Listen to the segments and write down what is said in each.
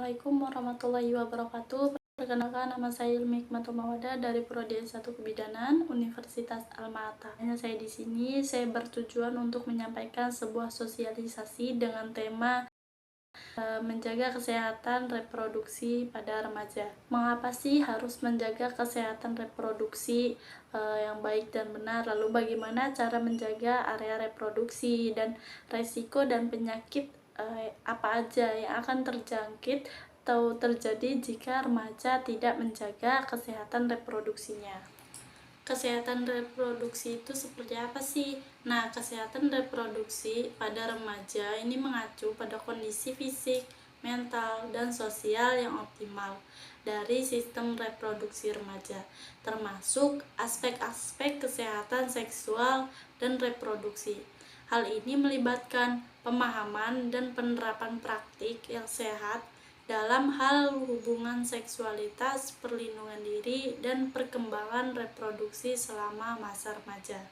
Assalamualaikum warahmatullahi wabarakatuh. Perkenalkan, nama saya Ilmi Hikmatul Mawada dari Prodi S1 Kebidanan Universitas Alma-Ata. Saya di sini saya bertujuan untuk menyampaikan sebuah sosialisasi dengan tema menjaga kesehatan reproduksi pada remaja. Mengapa sih harus menjaga kesehatan reproduksi yang baik dan benar? Lalu bagaimana cara menjaga area reproduksi dan resiko dan penyakit apa aja yang akan terjangkit atau terjadi jika remaja tidak menjaga kesehatan reproduksinya? Kesehatan reproduksi itu seperti apa sih? Nah, kesehatan reproduksi pada remaja ini mengacu pada kondisi fisik, mental, dan sosial yang optimal dari sistem reproduksi remaja, termasuk aspek-aspek kesehatan seksual dan reproduksi. Hal ini melibatkan pemahaman dan penerapan praktik yang sehat dalam hal hubungan seksualitas, perlindungan diri, dan perkembangan reproduksi selama masa remaja.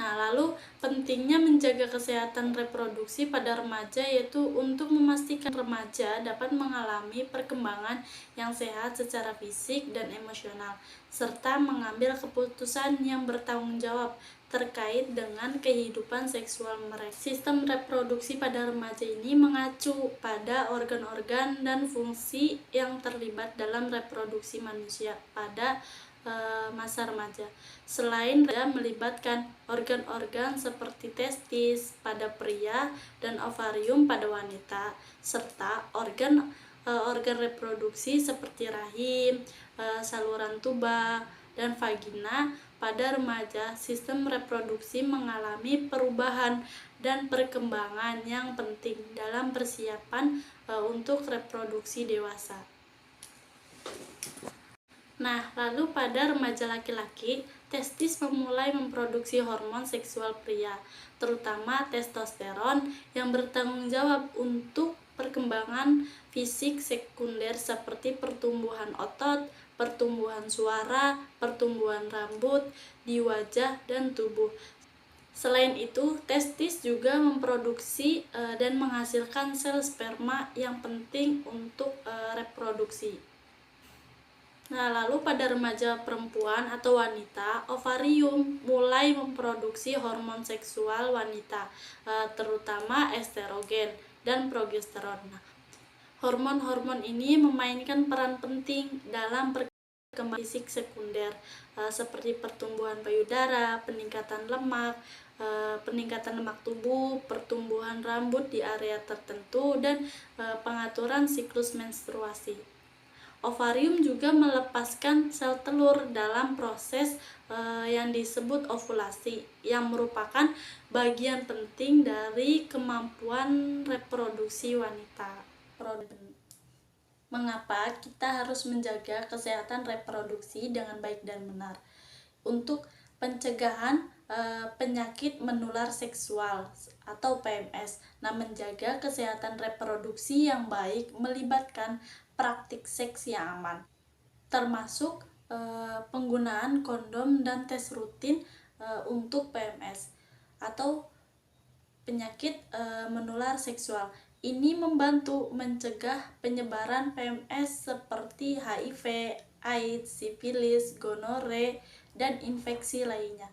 Nah, lalu pentingnya menjaga kesehatan reproduksi pada remaja yaitu untuk memastikan remaja dapat mengalami perkembangan yang sehat secara fisik dan emosional, serta mengambil keputusan yang bertanggung jawab terkait dengan kehidupan seksual mereka. Sistem reproduksi pada remaja ini mengacu pada organ-organ dan fungsi yang terlibat dalam reproduksi manusia pada masa remaja. Selain melibatkan organ-organ seperti testis pada pria dan ovarium pada wanita, serta organ reproduksi seperti rahim, saluran tuba, dan vagina pada remaja. Sistem reproduksi mengalami perubahan dan perkembangan yang penting dalam persiapan untuk reproduksi dewasa. Nah, lalu pada remaja laki-laki, testis memulai memproduksi hormon seksual pria, terutama testosteron yang bertanggung jawab untuk perkembangan fisik sekunder seperti pertumbuhan otot, pertumbuhan suara, pertumbuhan rambut di wajah dan tubuh. Selain itu, testis juga memproduksi dan menghasilkan sel sperma yang penting untuk reproduksi. Nah, lalu pada remaja perempuan atau wanita, ovarium mulai memproduksi hormon seksual wanita, terutama estrogen dan progesteron. Nah, hormon-hormon ini memainkan peran penting dalam perkembangan fisik sekunder, seperti pertumbuhan payudara, peningkatan lemak tubuh, pertumbuhan rambut di area tertentu, dan pengaturan siklus menstruasi. Ovarium juga melepaskan sel telur dalam proses yang disebut ovulasi, yang merupakan bagian penting dari kemampuan reproduksi wanita. Mengapa kita harus menjaga kesehatan reproduksi dengan baik dan benar? Untuk pencegahan penyakit menular seksual atau PMS. Nah, menjaga kesehatan reproduksi yang baik melibatkan praktik seks yang aman, termasuk penggunaan kondom dan tes rutin untuk PMS atau penyakit menular seksual. Ini membantu mencegah penyebaran PMS seperti HIV, AIDS, sifilis, gonore, dan infeksi lainnya.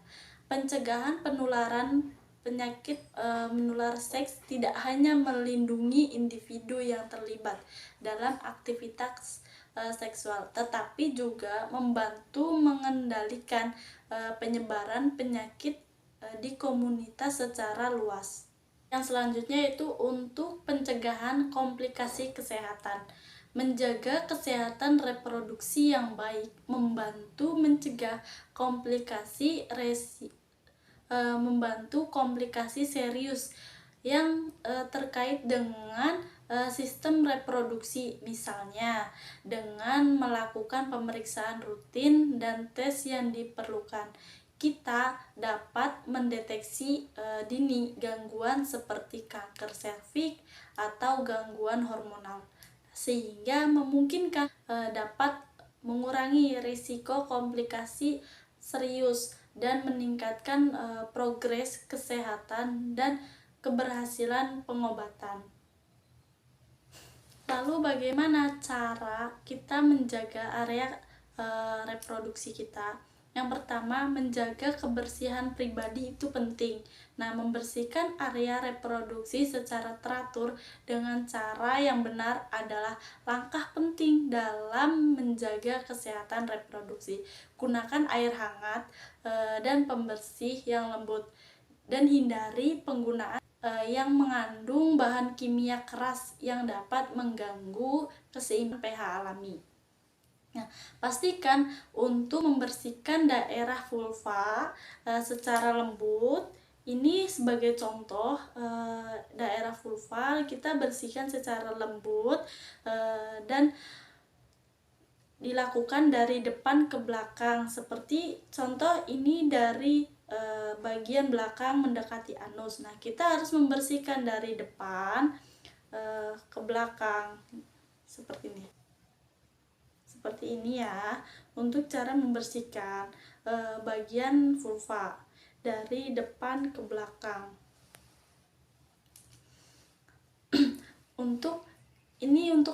Pencegahan penularan penyakit menular seks tidak hanya melindungi individu yang terlibat dalam aktivitas seksual, tetapi juga membantu mengendalikan penyebaran penyakit di komunitas secara luas. Yang selanjutnya yaitu untuk pencegahan komplikasi kesehatan. Menjaga kesehatan reproduksi yang baik membantu mencegah komplikasi serius yang terkait dengan sistem reproduksi, misalnya dengan melakukan pemeriksaan rutin dan tes yang diperlukan. Kita dapat mendeteksi dini gangguan seperti kanker serviks atau gangguan hormonal, sehingga memungkinkan dapat mengurangi risiko komplikasi serius dan meningkatkan progres kesehatan dan keberhasilan pengobatan. Lalu bagaimana cara kita menjaga area reproduksi kita? Yang pertama, menjaga kebersihan pribadi itu penting. Nah, membersihkan area reproduksi secara teratur dengan cara yang benar adalah langkah penting dalam menjaga kesehatan reproduksi. Gunakan air hangat dan pembersih yang lembut, dan hindari penggunaan yang mengandung bahan kimia keras yang dapat mengganggu keseimbangan pH alami. Nah, pastikan untuk membersihkan daerah vulva secara lembut. Ini sebagai contoh, daerah vulva kita bersihkan secara lembut dan dilakukan dari depan ke belakang. Seperti contoh ini dari bagian belakang mendekati anus. Nah, kita harus membersihkan dari depan ke belakang seperti ini. Seperti ini ya, untuk cara membersihkan bagian vulva dari depan ke belakang. Untuk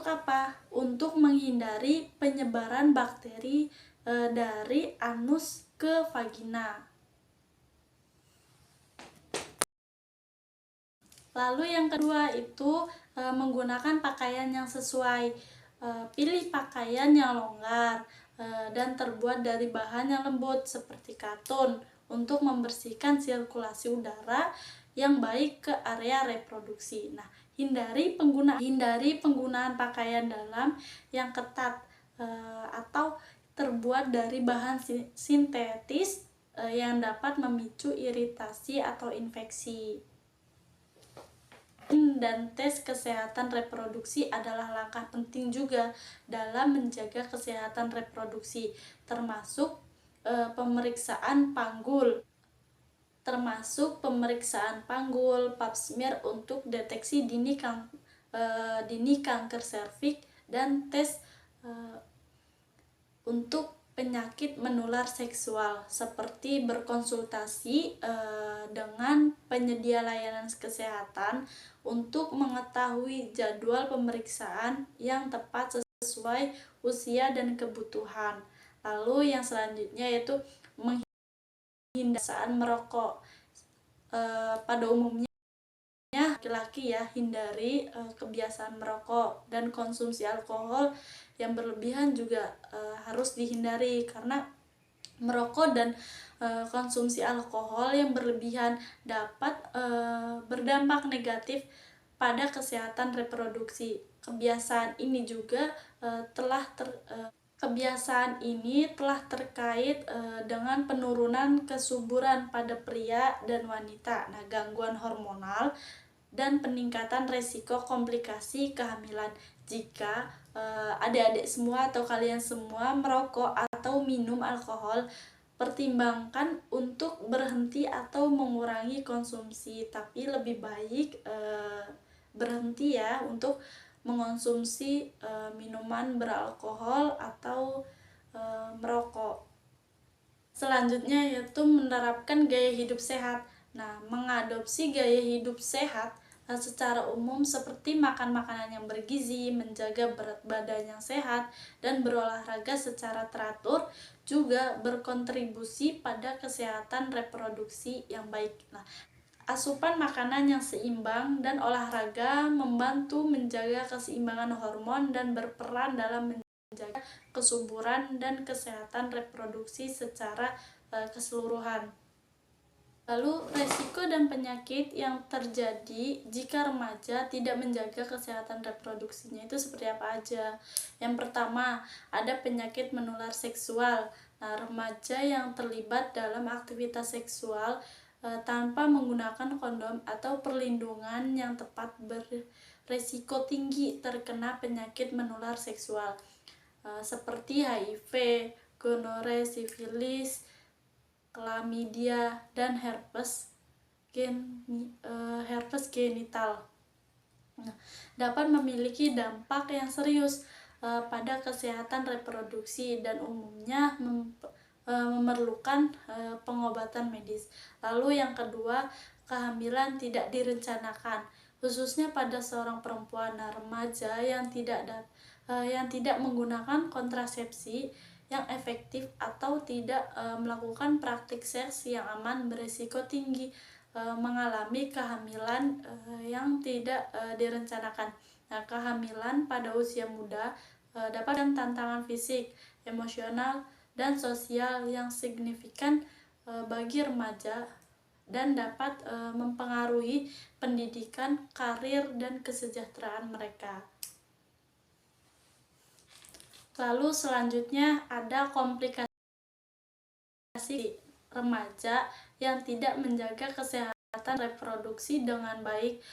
apa? Untuk menghindari penyebaran bakteri dari anus ke vagina. Lalu yang kedua itu menggunakan pakaian yang sesuai. Pilih pakaian yang longgar dan terbuat dari bahan yang lembut seperti katun untuk membersihkan sirkulasi udara yang baik ke area reproduksi. Nah, hindari penggunaan pakaian dalam yang ketat atau terbuat dari bahan sintetis yang dapat memicu iritasi atau infeksi. Dan tes kesehatan reproduksi adalah langkah penting juga dalam menjaga kesehatan reproduksi, termasuk pemeriksaan panggul, pap smear untuk deteksi dini kanker serviks, dan tes untuk penyakit menular seksual, seperti berkonsultasi dengan penyedia layanan kesehatan untuk mengetahui jadwal pemeriksaan yang tepat sesuai usia dan kebutuhan. Lalu yang selanjutnya yaitu menghindari merokok. Pada umumnya laki-laki ya, hindari kebiasaan merokok, dan konsumsi alkohol yang berlebihan juga harus dihindari, karena merokok dan konsumsi alkohol yang berlebihan dapat berdampak negatif pada kesehatan reproduksi. Kebiasaan ini telah terkait dengan penurunan kesuburan pada pria dan wanita, nah, gangguan hormonal, dan peningkatan resiko komplikasi kehamilan. Jika adik-adik semua atau kalian semua merokok atau minum alkohol, pertimbangkan untuk berhenti atau mengurangi konsumsi, tapi lebih baik berhenti ya untuk mengonsumsi minuman beralkohol atau merokok. Selanjutnya yaitu menerapkan gaya hidup sehat. Nah, mengadopsi gaya hidup sehat secara umum seperti makan makanan yang bergizi, menjaga berat badan yang sehat, dan berolahraga secara teratur juga berkontribusi pada kesehatan reproduksi yang baik. Nah, asupan makanan yang seimbang dan olahraga membantu menjaga keseimbangan hormon dan berperan dalam menjaga kesuburan dan kesehatan reproduksi secara keseluruhan. Lalu, resiko dan penyakit yang terjadi jika remaja tidak menjaga kesehatan reproduksinya itu seperti apa aja? Yang pertama, ada penyakit menular seksual. Nah, remaja yang terlibat dalam aktivitas seksual tanpa menggunakan kondom atau perlindungan yang tepat beresiko tinggi terkena penyakit menular seksual seperti HIV, gonore, sifilis, klamidia, dan herpes genital. Nah, dapat memiliki dampak yang serius pada kesehatan reproduksi dan umumnya memerlukan pengobatan medis. Lalu yang kedua, kehamilan tidak direncanakan. khususnya pada seorang perempuan remaja yang tidak menggunakan kontrasepsi yang efektif atau tidak melakukan praktik seks yang aman, berisiko tinggi mengalami kehamilan yang tidak direncanakan. Nah, kehamilan pada usia muda dapat dengan tantangan fisik, emosional, dan sosial yang signifikan bagi remaja dan dapat mempengaruhi pendidikan, karir, dan kesejahteraan mereka. Lalu selanjutnya ada komplikasi remaja yang tidak menjaga kesehatan reproduksi dengan baik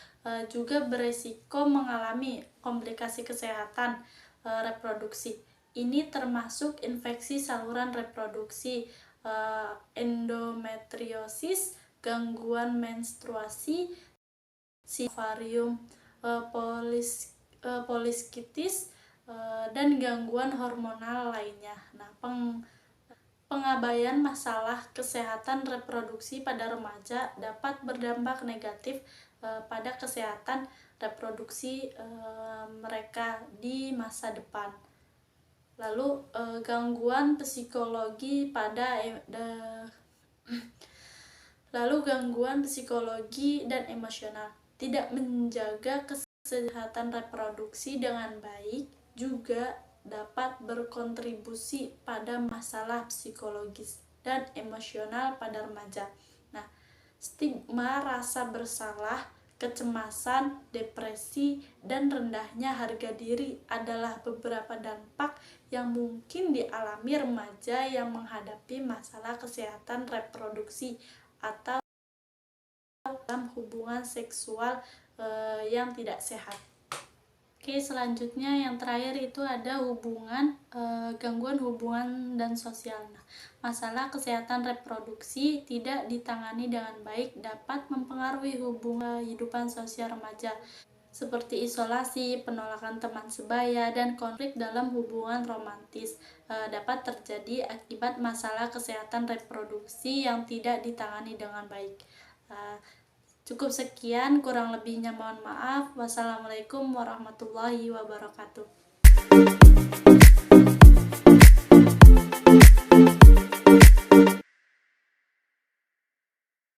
juga beresiko mengalami komplikasi kesehatan reproduksi. Ini termasuk infeksi saluran reproduksi, endometriosis, gangguan menstruasi, ovarium poliskitis, dan gangguan hormonal lainnya. Nah, pengabaian masalah kesehatan reproduksi pada remaja dapat berdampak negatif pada kesehatan reproduksi mereka di masa depan. Lalu gangguan psikologi dan emosional. Tidak menjaga kesehatan reproduksi dengan baik juga dapat berkontribusi pada masalah psikologis dan emosional pada remaja. Nah, stigma, rasa bersalah, kecemasan, depresi, dan rendahnya harga diri adalah beberapa dampak yang mungkin dialami remaja yang menghadapi masalah kesehatan reproduksi atau dalam hubungan seksual yang tidak sehat. Oke, selanjutnya yang terakhir itu ada gangguan hubungan dan sosial. Nah, masalah kesehatan reproduksi tidak ditangani dengan baik dapat mempengaruhi hubungan kehidupan sosial remaja, seperti isolasi, penolakan teman sebaya, dan konflik dalam hubungan romantis dapat terjadi akibat masalah kesehatan reproduksi yang tidak ditangani dengan baik. Cukup sekian, kurang lebihnya mohon maaf. Wassalamualaikum warahmatullahi wabarakatuh.